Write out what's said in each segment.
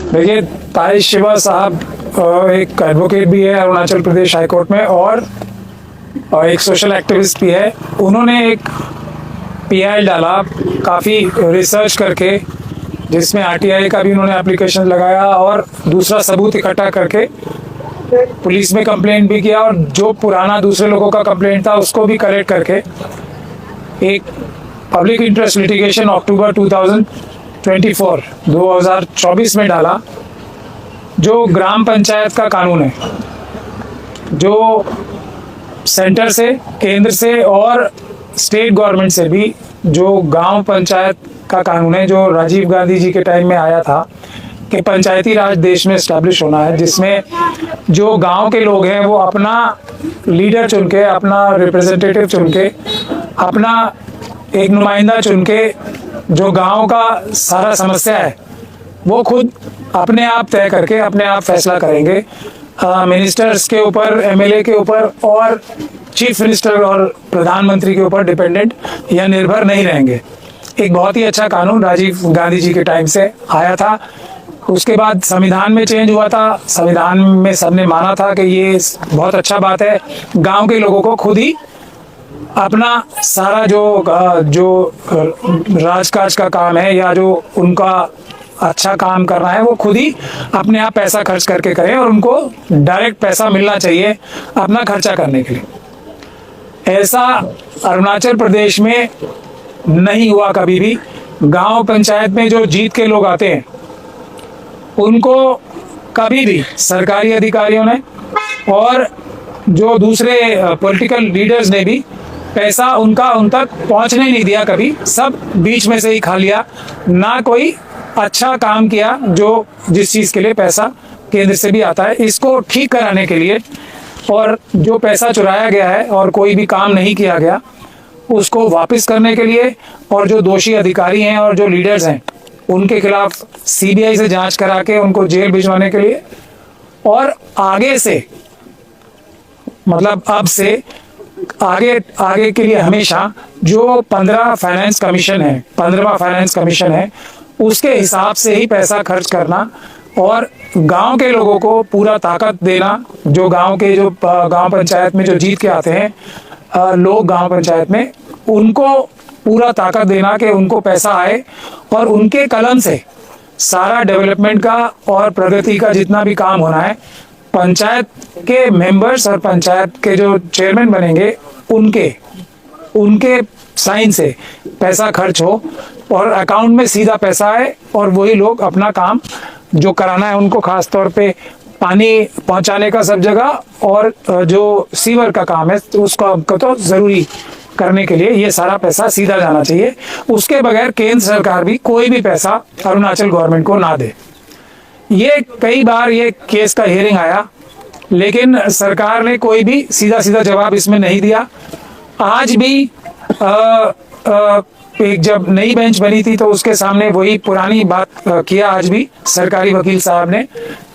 देखिए, ताहिर शिवा साहब एक एडवोकेट भी है अरुणाचल प्रदेश हाई कोर्ट में, और एक सोशल एक्टिविस्ट भी है। उन्होंने एक पीआई डाला काफ़ी रिसर्च करके, जिसमें आरटीआई का भी उन्होंने एप्लीकेशन लगाया और दूसरा सबूत इकट्ठा करके पुलिस में कंप्लेंट भी किया, और जो पुराना दूसरे लोगों का कंप्लेंट था उसको भी कलेक्ट करके एक पब्लिक इंटरेस्ट लिटिगेशन अक्टूबर 2024 में डाला, जो ग्राम पंचायत का कानून है, जो सेंटर से, केंद्र से और स्टेट गवर्नमेंट से भी, जो गांव पंचायत का कानून है, जो राजीव गांधी जी के टाइम में आया था कि पंचायती राज देश में एस्टैब्लिश होना है, जिसमें जो गांव के लोग हैं वो अपना लीडर चुन के, अपना रिप्रेजेंटेटिव चुन के, अपना एक नुमाइंदा चुन के, जो गांव का सारा समस्या है वो खुद अपने आप तय करके अपने आप फैसला करेंगे। मिनिस्टर्स के ऊपर, एमएलए के ऊपर और चीफ मिनिस्टर और प्रधानमंत्री के ऊपर डिपेंडेंट या निर्भर नहीं रहेंगे। एक बहुत ही अच्छा कानून राजीव गांधी जी के टाइम से आया था। उसके बाद संविधान में चेंज हुआ था। संविधान में सबने माना था कि ये बहुत अच्छा बात है, गांव के लोगों को खुद ही अपना सारा जो राजकाज का काम है या जो उनका अच्छा काम करना है वो खुद ही अपने आप पैसा खर्च करके करें, और उनको डायरेक्ट पैसा मिलना चाहिए अपना खर्चा करने के लिए। ऐसा अरुणाचल प्रदेश में नहीं हुआ कभी भी। गांव पंचायत में जो जीत के लोग आते हैं उनको कभी भी सरकारी अधिकारियों ने और जो दूसरे पॉलिटिकल लीडर्स ने भी पैसा उन तक पहुंचने नहीं दिया कभी। सब बीच में से ही खा लिया, ना कोई अच्छा काम किया जो जिस चीज़ के लिए पैसा केंद्र से भी आता है। इसको ठीक कराने के लिए और जो पैसा चुराया गया है और कोई भी काम नहीं किया गया उसको वापस करने के लिए, और जो दोषी अधिकारी हैं और जो लीडर्स हैं उनके खिलाफ सीबीआई से जांच करा के उनको जेल भिजवाने के लिए, और आगे से मतलब अब से आगे के लिए हमेशा जो 15वां फाइनेंस कमीशन है उसके हिसाब से ही पैसा खर्च करना, और गांव के लोगों को पूरा ताकत देना। जो गांव पंचायत में जो जीत के आते हैं लोग गांव पंचायत में, उनको पूरा ताकत देना कि उनको पैसा आए और उनके कलम से सारा डेवलपमेंट का और प्रगति का जितना भी काम होना है, पंचायत के मेंबर्स और पंचायत के जो चेयरमैन बनेंगे उनके साइन से पैसा खर्च हो और अकाउंट में सीधा पैसा आए, और वही लोग अपना काम जो कराना है उनको, खास तौर पे पानी पहुंचाने का सब जगह और जो सीवर का काम है उसको तो जरूरी करने के लिए ये सारा पैसा सीधा जाना चाहिए। उसके बगैर केंद्र सरकार भी कोई भी पैसा अरुणाचल गवर्नमेंट को ना दे। ये कई बार ये केस का हियरिंग आया, लेकिन सरकार ने कोई भी सीधा जवाब इसमें नहीं दिया। आज भी एक जब नई बेंच बनी थी तो उसके सामने वही पुरानी बात किया आज भी सरकारी वकील साहब ने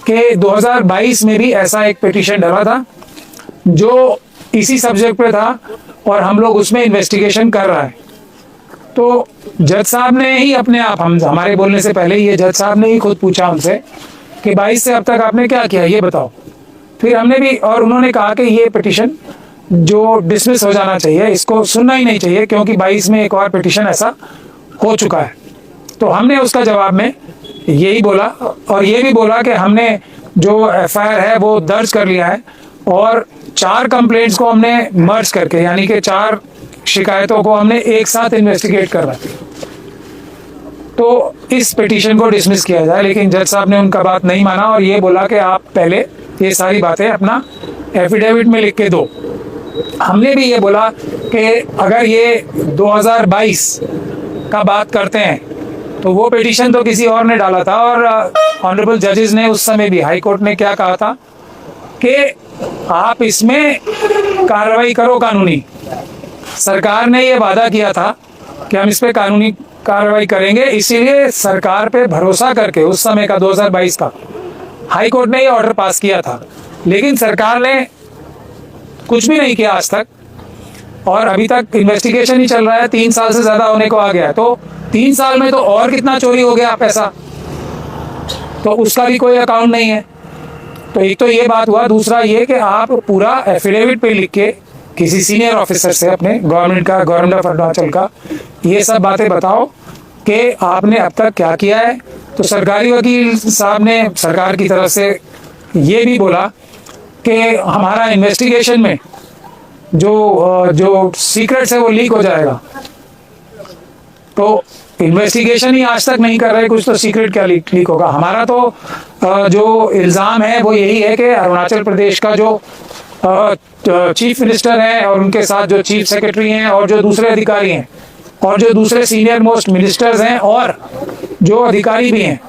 कि 2022 में भी ऐसा एक पिटीशन डाला था जो इसी सब्जेक्ट पे था, और हम लोग उसमें इन्वेस्टिगेशन कर रहा है। तो जज साहब ने ही अपने आप, हमारे बोलने से पहले ये जज साहब ने ही खुद पूछा हमसे कि 22 से अब तक आपने क्या किया ये बताओ। फिर हमने भी, और उन्होंने कहा कि ये पिटीशन जो डिसमिस हो जाना चाहिए, इसको सुनना ही नहीं चाहिए, क्योंकि 22 में एक और पिटीशन ऐसा हो चुका है। तो हमने उसका जवाब में यही बोला, और ये भी बोला कि हमने जो एफआईआर है वो दर्ज कर लिया है, और 4 कंप्लेंट्स को हमने मर्ज करके, यानी कि 4 शिकायतों को हमने एक साथ इन्वेस्टिगेट कर रहा है, तो इस पिटीशन को डिसमिस किया जाए। लेकिन जज साहब ने उनका बात नहीं माना और ये बोला कि आप पहले ये सारी बातें अपना एफिडेविट में लिख के दो। हमने भी ये बोला कि अगर ये 2022 का बात करते हैं तो वो पिटीशन तो किसी और ने डाला था, और ऑनरेबल जजेस ने उस समय भी, हाई कोर्ट ने क्या कहा था कि आप इसमें कार्रवाई करो कानूनी। सरकार ने ये वादा किया था कि हम इस पे कानूनी कार्रवाई करेंगे, इसीलिए सरकार पे भरोसा करके उस समय का 2022 का हाई कोर्ट ने ये ऑर्डर पास किया था। लेकिन सरकार ने कुछ भी नहीं किया आज तक, और अभी तक इन्वेस्टिगेशन ही चल रहा है। 3 साल से ज्यादा होने को आ गया है, तो 3 साल में तो और कितना चोरी हो गया पैसा। तो उसका भी कोई अकाउंट नहीं है। तो एक तो ये बात हुआ, दूसरा ये कि आप पूरा एफिडेविट पे लिख के किसी सीनियर ऑफिसर से अपने गवर्नमेंट ऑफ अरुणाचल का ये सब बातें बताओ कि आपने अब तक क्या किया है। तो सरकारी वकील साहब ने सरकार की तरफ से ये भी बोला कि हमारा इन्वेस्टिगेशन में जो सीक्रेट्स है वो लीक हो जाएगा। तो इन्वेस्टिगेशन ही आज तक नहीं कर रहे कुछ, तो सीक्रेट क्या लीक होगा। हमारा तो जो इल्ज़ाम है वो यही है कि अरुणाचल प्रदेश का जो चीफ मिनिस्टर है और उनके साथ जो चीफ सेक्रेटरी हैं और जो दूसरे अधिकारी हैं और जो दूसरे सीनियर मोस्ट मिनिस्टर्स हैं और जो अधिकारी भी हैं,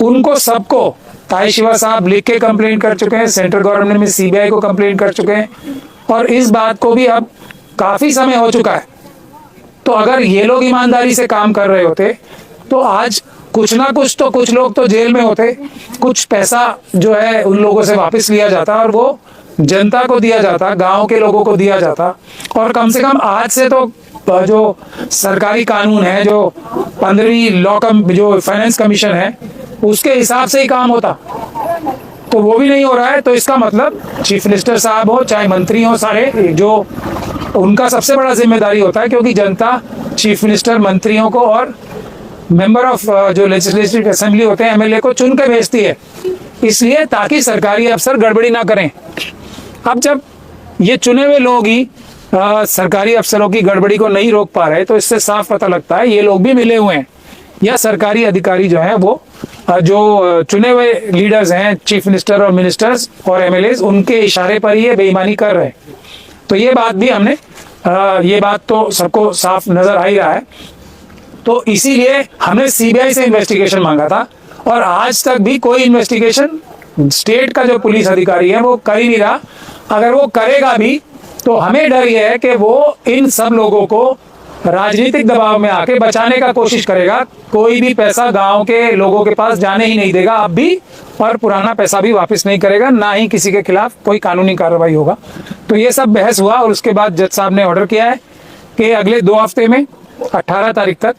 उनको सबको ताई शिवा साहब लिख के कंप्लेंट कर चुके हैं, सेंट्रल गवर्नमेंट में सीबीआई को कंप्लेंट कर चुके हैं, और इस बात को भी अब काफ़ी समय हो चुका है। तो अगर ये लोग ईमानदारी से काम कर रहे होते तो आज कुछ ना कुछ तो कुछ लोग तो जेल में होते, कुछ पैसा जो है उन लोगों से वापस लिया जाता और वो जनता को दिया जाता, गांव के लोगों को दिया जाता, और कम से कम आज से तो जो सरकारी कानून है, जो 15वीं जो फाइनेंस कमीशन है, उसके हिसाब से ही काम होता। तो वो भी नहीं हो रहा है। तो इसका मतलब चीफ मिनिस्टर साहब हो चाहे मंत्री हो, सारे जो उनका सबसे बड़ा जिम्मेदारी होता है, क्योंकि जनता चीफ मिनिस्टर, मंत्रियों को और मेंबर ऑफ जो लेजिस्लेटिव असेंबली होते हैं, एमएलए को चुन के भेजती है, इसलिए ताकि सरकारी अफसर गड़बड़ी ना करें। अब जब ये चुने हुए लोग ही सरकारी अफसरों की गड़बड़ी को नहीं रोक पा रहे, तो इससे साफ पता लगता है ये लोग भी मिले हुए हैं, या सरकारी अधिकारी जो हैं वो जो चुने हुए लीडर्स हैं, चीफ मिनिस्टर और मिनिस्टर्स और एमएलएज, उनके इशारे पर ये बेईमानी कर रहे हैं। तो ये बात भी हमने ये बात तो सबको साफ नजर आ ही रहा है। तो इसीलिए हमने सीबीआई से इन्वेस्टिगेशन मांगा था, और आज तक भी कोई इन्वेस्टिगेशन स्टेट का जो पुलिस अधिकारी है वो कर ही नहीं रहा। अगर वो करेगा भी तो हमें डर ये है कि वो इन सब लोगों को राजनीतिक दबाव में आके बचाने का कोशिश करेगा। कोई भी पैसा गांव के लोगों के पास जाने ही नहीं देगा अब भी, और पुराना पैसा भी वापस नहीं करेगा, ना ही किसी के खिलाफ कोई कानूनी कार्रवाई होगा। तो ये सब बहस हुआ, और उसके बाद जज साहब ने ऑर्डर किया है कि अगले 2 हफ्ते में 18 तारीख तक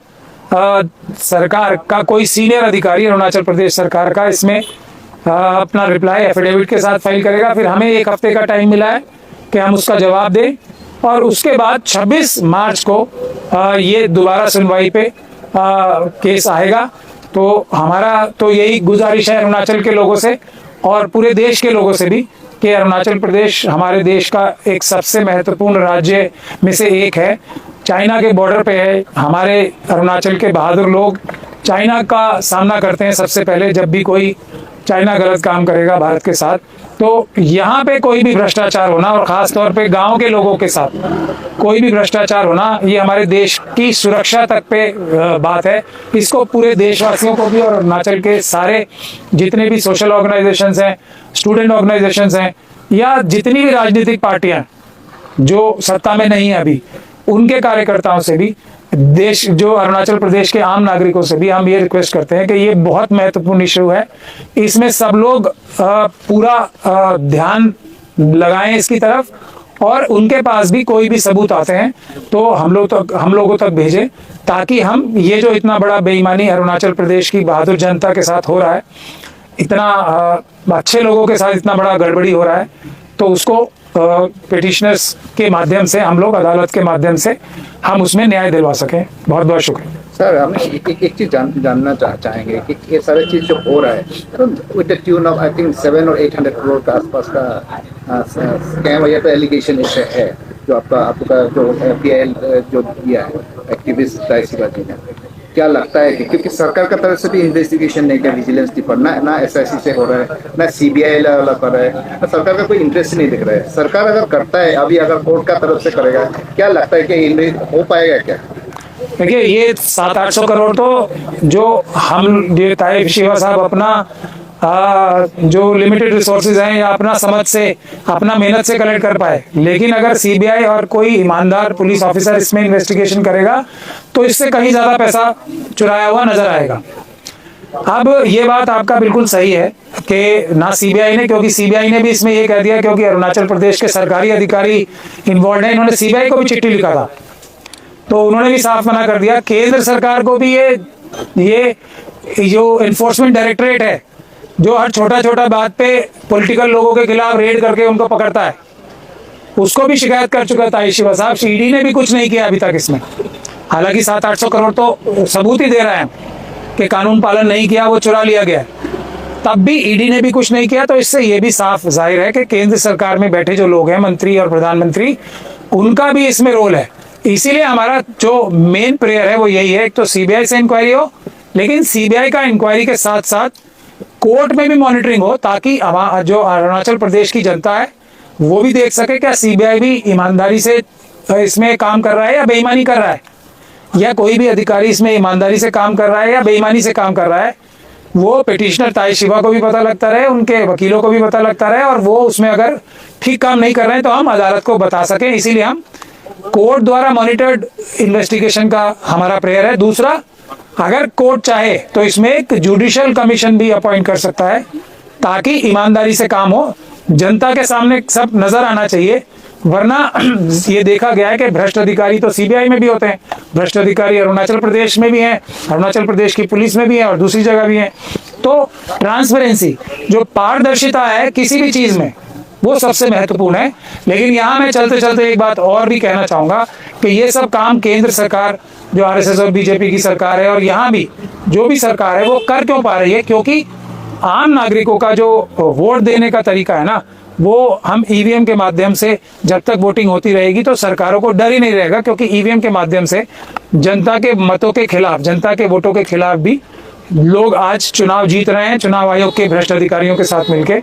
सरकार का कोई सीनियर अधिकारी अरुणाचल प्रदेश सरकार का इसमें अपना रिप्लाई एफिडेविट के साथ फाइल करेगा। फिर हमें 1 हफ्ते का टाइम मिला है कि हम उसका जवाब दें, और उसके बाद 26 मार्च को ये दोबारा सुनवाई पे केस आएगा। तो हमारा तो यही गुजारिश है अरुणाचल के लोगों से और पूरे देश के लोगों से भी कि अरुणाचल प्रदेश हमारे देश का एक सबसे महत्वपूर्ण राज्य में से एक है, चाइना के बॉर्डर पे है। हमारे अरुणाचल के बहादुर लोग चाइना का सामना करते हैं सबसे पहले, जब भी कोई चाइना गलत काम करेगा भारत के साथ। तो यहाँ पे कोई भी भ्रष्टाचार होना, और ख़ास तौर पे गांव के लोगों के साथ कोई भी भ्रष्टाचार होना, ये हमारे देश की सुरक्षा तक पे बात है। इसको पूरे देशवासियों को भी और अरुणाचल के सारे जितने भी सोशल ऑर्गेनाइजेशंस हैं, स्टूडेंट ऑर्गेनाइजेशंस हैं, या जितनी भी राजनीतिक पार्टियां जो सत्ता में नहीं है अभी, उनके कार्यकर्ताओं से भी, देश जो अरुणाचल प्रदेश के आम नागरिकों से भी हम ये रिक्वेस्ट करते हैं कि ये बहुत महत्वपूर्ण इशू है, इसमें सब लोग पूरा ध्यान लगाएं इसकी तरफ, और उनके पास भी कोई भी सबूत आते हैं तो हम लोगों तक भेजें, ताकि हम ये जो इतना बड़ा बेईमानी अरुणाचल प्रदेश की बहादुर जनता के साथ हो रहा है, इतना अच्छे लोगों के साथ इतना बड़ा गड़बड़ी हो रहा है, तो उसको पिटिशनर्स के माध्यम से, हम लोग अदालत के माध्यम से हम उसमें न्याय दिलवा सकें। बहुत बहुत शुक्रिया सर। हम एक चीज जानना चाहेंगे कि ये सारी चीज जो हो रहा है, तो with the tune of I think 700 और 800 करोड़ के आसपास का स्कैम या तो एलिगेशन है जो आपका जो एफआईआर जो दिया है एक्टिविस्ट ताई शिवा जी ने, क्या लगता है कि क्योंकि सरकार का तरफ से भी इन्वेस्टिगेशन नहीं किया, विजिलेंस डिपार्टमेंट ना एसआईसी से हो रहा है, ना सीबीआई वाला कर रहा है, सरकार का कोई इंटरेस्ट नहीं दिख रहा है। सरकार अगर करता है, अभी अगर कोर्ट का तरफ से करेगा, क्या लगता है कि हो पाएगा क्या? देखिए, ये 700-800 करोड़ तो जो हम ताई शिवा साहब अपना जो लिमिटेड रिसोर्सेज हैं या अपना समझ से, अपना मेहनत से कलेक्ट कर पाए, लेकिन अगर सीबीआई और कोई ईमानदार पुलिस ऑफिसर इसमें इन्वेस्टिगेशन करेगा तो इससे कहीं ज्यादा पैसा चुराया हुआ नजर आएगा। अब ये बात आपका बिल्कुल सही है कि ना सीबीआई ने, क्योंकि सीबीआई ने भी इसमें ये कह दिया, क्योंकि अरुणाचल प्रदेश के सरकारी अधिकारी इन्वॉल्व हैं, इन्होंने सीबीआई को भी चिट्ठी लिखा था, तो उन्होंने भी साफ मना कर दिया। केंद्र सरकार को भी ये जो एनफोर्समेंट डायरेक्टरेट है जो हर छोटा छोटा बात पे पॉलिटिकल लोगों के खिलाफ रेड करके उनको पकड़ता है, उसको भी शिकायत कर चुका था शिवा साहब। ईडी ने भी कुछ नहीं किया अभी तक इसमें। हालांकि 700-800 करोड़ तो सबूत ही दे रहा है कि कानून पालन नहीं किया, वो चुरा लिया गया, तब भी ईडी ने भी कुछ नहीं किया। तो इससे ये भी साफ जाहिर है कि केंद्र सरकार में बैठे जो लोग हैं, मंत्री और प्रधानमंत्री, उनका भी इसमें रोल है। इसीलिए हमारा जो मेन प्रेयर है वो यही है, एक तो सीबीआई से इंक्वायरी हो, लेकिन सीबीआई का इंक्वायरी के साथ साथ कोर्ट में भी मॉनिटरिंग हो, ताकि जो अरुणाचल प्रदेश की जनता है वो भी देख सके क्या सीबीआई भी ईमानदारी से इसमें काम कर रहा है या बेईमानी कर रहा है, या कोई भी अधिकारी इसमें ईमानदारी से काम कर रहा है या बेईमानी से काम कर रहा है। वो पिटिशनर ताई शिवा को भी पता लगता रहे, उनके वकीलों को भी पता लगता रहे, और वो उसमें अगर ठीक काम नहीं कर रहे हैं तो हम अदालत को बता सकें। इसीलिए हम कोर्ट द्वारा मॉनिटर्ड इन्वेस्टिगेशन का हमारा प्रेयर है। दूसरा, अगर कोर्ट चाहे तो इसमें एक जुडिशियल कमीशन भी अपॉइंट कर सकता है, ताकि ईमानदारी से काम हो, जनता के सामने सब नजर आना चाहिए। वरना ये देखा गया है कि भ्रष्ट अधिकारी तो सीबीआई में भी होते हैं, भ्रष्ट अधिकारी अरुणाचल प्रदेश में भी हैं, अरुणाचल प्रदेश की पुलिस में भी है और दूसरी जगह भी है। तो ट्रांसपेरेंसी, जो पारदर्शिता है किसी भी चीज में, वो सबसे महत्वपूर्ण है। लेकिन यहाँ मैं चलते चलते एक बात और भी कहना चाहूंगा कि ये सब काम केंद्र सरकार, जो आरएसएस और बीजेपी की सरकार है, और यहाँ भी जो भी सरकार है, वो कर क्यों पा रही है? क्योंकि आम नागरिकों का जो वोट देने का तरीका है ना, वो हम ईवीएम के माध्यम से, जब तक वोटिंग होती रहेगी तो सरकारों को डर ही नहीं रहेगा, क्योंकि ईवीएम के माध्यम से जनता के मतों के खिलाफ, जनता के वोटों के खिलाफ भी लोग आज चुनाव जीत रहे हैं, चुनाव आयोग के भ्रष्ट अधिकारियों के साथ मिलके।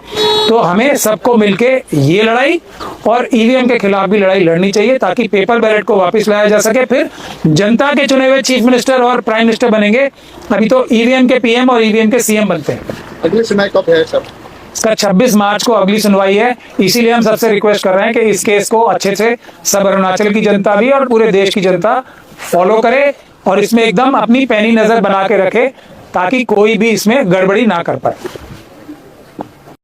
तो हमें सबको मिलके ये लड़ाई और ईवीएम के खिलाफ भी लड़ाई लड़नी चाहिए, ताकि पेपर बैलेट को वापस लाया जा सके। फिर जनता के चुने हुए चीफ मिनिस्टर और प्राइम मिनिस्टर बनेंगे। अभी तो ईवीएम के पीएम और ईवीएम के सीएम बनते हैं। अगली सुनवाई कब है सर? इसका 26 मार्च को अगली सुनवाई है। इसीलिए हम सबसे रिक्वेस्ट कर रहे हैं कि इस केस को अच्छे से सब अरुणाचल की जनता भी और पूरे देश की जनता फॉलो करे, और इसमें एकदम अपनी पैनी नजर बना के रखे, ताकि कोई भी इसमें गड़बड़ी ना कर पाए।